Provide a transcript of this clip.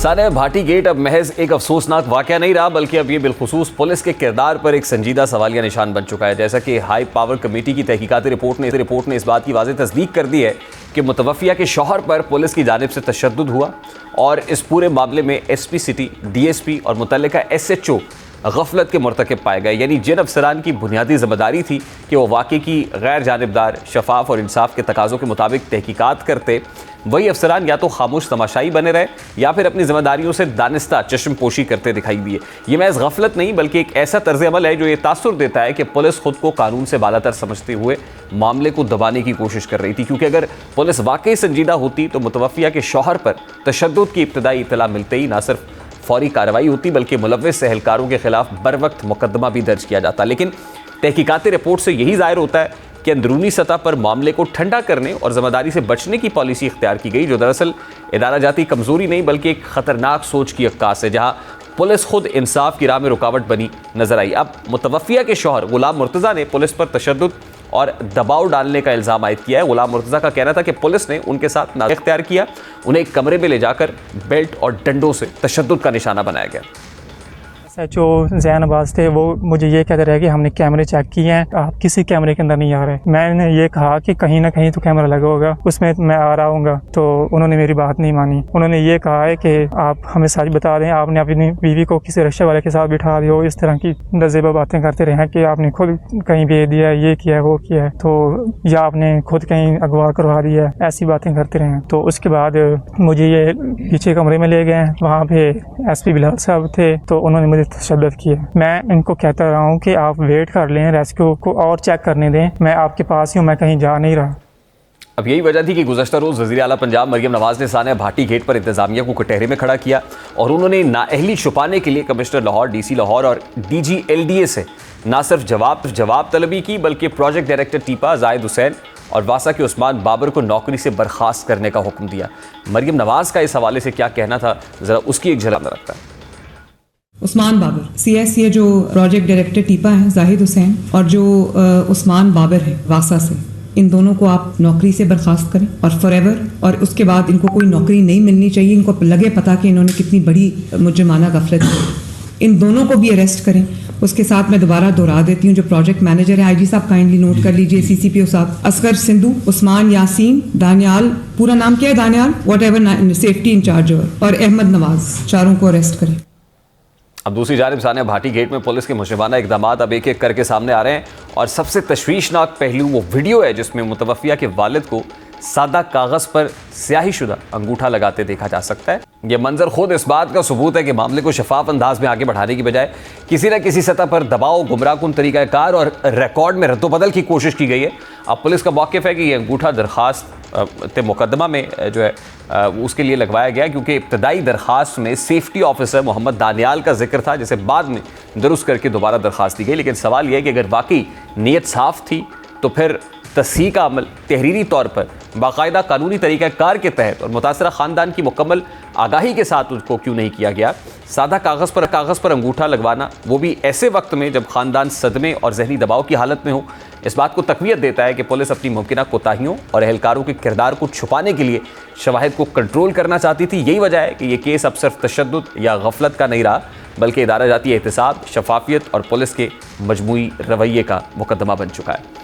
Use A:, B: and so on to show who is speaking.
A: Sania Bhati gate अब महज एक अफसोसनाक वाकया नहीं रहा, बल्कि अब ये बिलखुसूस पुलिस के किरदार पर एक संजीदा सवालिया निशान बन चुका है। जैसा कि हाई पावर कमेटी की तहकीकाती रिपोर्ट ने इस बात की वाज़ेह तस्दीक कर दी है कि मुतवफ़िया के शौहर पर पुलिस की जानिब से तशद्दुद हुआ और इस पूरे मामले में SP सिटी, DSP और मुतल्लिका SHO गफलत के मुर्तकिब पाए गए। यानी जिन अफसरान की बुनियादी जिम्मेदारी थी कि वो वाक़े की गैर जानिबदार, शफाफ और इंसाफ के तकाज़ों के मुताबिक तहकीकात करते, वही अफसरान या तो खामोश तमाशाई बने रहे या फिर अपनी जिम्मेदारियों से दानिस्ता चश्मपोशी करते दिखाई दिए। ये महज गफलत नहीं बल्कि एक ऐसा तर्ज अमल है जो ये तासुर देता है कि पुलिस खुद को कानून से बालातर समझते हुए मामले को दबाने की कोशिश कर रही थी। क्योंकि अगर पुलिस वाकई संजीदा होती तो मुतवफ़िया के शौहर पर तशद्दुद की इब्तदाई इत्तला मिलते ही ना सिर्फ फौरी कार्रवाई होती बल्कि मुलव्विस एहलकारों के खिलाफ बर वक्त मुकदमा भी दर्ज किया जाता। लेकिन तहकीकाती रिपोर्ट से यही जाहिर होता है कि अंदरूनी सतह पर मामले को ठंडा करने और जिम्मेदारी से बचने की पॉलिसी इख्तियार की गई, जो दरअसल इदारा जाती कमज़ोरी नहीं बल्कि एक ख़तरनाक सोच की अक्कास है, जहाँ पुलिस खुद इंसाफ की राह में रुकावट बनी नजर आई। अब मुतवफ़िया के शौहर गुलाम मुर्तज़ा ने पुलिस पर तशद्दुद और दबाव डालने का इल्ज़ाम आयद किया है। गुलाम मुर्तज़ा का कहना था कि पुलिस ने उनके साथ नाज़ इख्तियार किया, उन्हें एक कमरे में ले जाकर बेल्ट और डंडों से तशद्दुद का निशाना बनाया गया।
B: SHO ज़ैन अब्बास थे, वो मुझे ये कहते रहे कि हमने कैमरे चेक किए हैं, आप किसी कैमरे के अंदर नहीं आ रहे। मैंने ये कहा कि कहीं ना कहीं तो कैमरा लगा होगा, उसमें मैं आ रहा हूँगा, तो उन्होंने मेरी बात नहीं मानी। उन्होंने ये कहा है कि आप हमें सच बता दें, आपने अपनी बीवी को किसी रिक्शे वाले के साथ बिठा दिया हो, इस तरह की नज़ेबा बातें करते रहे हैं कि आपने खुद कहीं भेज दिया है, ये किया है, वो किया है, तो या आपने खुद कहीं अगवा करवा दिया है, ऐसी बातें करते रहे हैं। तो उसके बाद मुझे ये पीछे कमरे में ले गए, वहाँ पे SP बिलाल साहब थे, तो उन्होंने मुझे तशद्दुद किया। मैं इनको कहता रहा हूँ कि आप वेट कर लें, रेस्क्यू को और चेक करने दें, मैं आपके पास ही हूँ, मैं कहीं जा नहीं रहा।
A: अब यही वजह थी कि गुज़श्ता रोज़ वज़ीर आला पंजाब मरियम नवाज़ ने सानिया भाटी गेट पर इंतज़ामिया को कटहरे में खड़ा किया और उन्होंने नाअहली छुपाने के लिए कमिश्नर लाहौर, DC लाहौर और DG LDA से ना सिर्फ जवाब तलबी की बल्कि प्रोजेक्ट डायरेक्टर टीपा जाहिद हुसैन और वासा के उस्मान बाबर को नौकरी से बर्खास्त करने का हुक्म दिया। मरियम नवाज़ का इस हवाले से क्या कहना था, ज़रा उसकी एक झलक रखता है।
C: उस्मान बाबर CSA जो प्रोजेक्ट डायरेक्टर टीपा हैं जाहिद हुसैन और जो उस्मान बाबर है वासा से, इन दोनों को आप नौकरी से बर्खास्त करें और फॉरएवर, और उसके बाद इनको कोई नौकरी नहीं मिलनी चाहिए। इनको लगे पता कि इन्होंने कितनी बड़ी मुजरिमाना गफलत की। इन दोनों को भी अरेस्ट करें। उसके साथ मैं दोबारा दोहरा देती हूँ, जो प्रोजेक्ट मैनेजर है IG साहब काइंडली नोट कर लीजिए, CCPO साहब असगर सिंधु, उस्मान यासीन, दानियाल, पूरा नाम क्या है, दानियाल व्हाटएवर, सेफ्टी इंचार्ज, और अहमद नवाज, चारों को अरेस्ट करें।
A: अब दूसरी जानिब सानिया भाटी गेट में पुलिस के मुजरिमाना इक़दाम अब एक एक करके सामने आ रहे हैं और सबसे तशवीशनाक पहलू वो वीडियो है जिसमें मुतवफ़िया के वालिद को सादा कागज़ पर स्याही शुदा अंगूठा लगाते देखा जा सकता है। यह मंजर खुद इस बात का सबूत है कि मामले को शफाफ अंदाज में आगे बढ़ाने की बजाय किसी न किसी सतह पर दबाव, गुमराहकुन तरीक़ाकार और रिकॉर्ड में रद्दोबदल की कोशिश की गई है। अब पुलिस का मौक़िफ़ है कि यह अंगूठा दरख्वास्त मुकदमा में जो है उसके लिए लगवाया गया, क्योंकि इब्तदाई दरख्वास्त में सेफ्टी ऑफिसर मोहम्मद दानियाल का जिक्र था, जिसे बाद में दुरुस्त करके दोबारा दरख्वास्त दी गई। लेकिन सवाल यह है कि अगर वाकई नीयत साफ़ थी तो फिर तस्हीह का अमल तहरीरी तौर पर बाकायदा कानूनी तरीक़ाकार के तहत और मुतासरा ख़ानदान की मुकम्मल आगाही के साथ उसको क्यों नहीं किया गया। सादा कागज़ पर अंगूठा लगवाना, वो भी ऐसे वक्त में जब ख़ानदान सदमे और जहनी दबाव की हालत में हो, इस बात को तक़वियत देता है कि पुलिस अपनी मुमकिना कोताहियों और एहलकारों के किरदार को छुपाने के लिए शवाहिद को कंट्रोल करना चाहती थी। यही वजह है कि यह केस अब सिर्फ तशद्दुद या गफलत का नहीं रहा, बल्कि इदारा जाती एहतिसाब, शफाफियत और पुलिस के मजमूई रवैये का मुकदमा बन चुका है।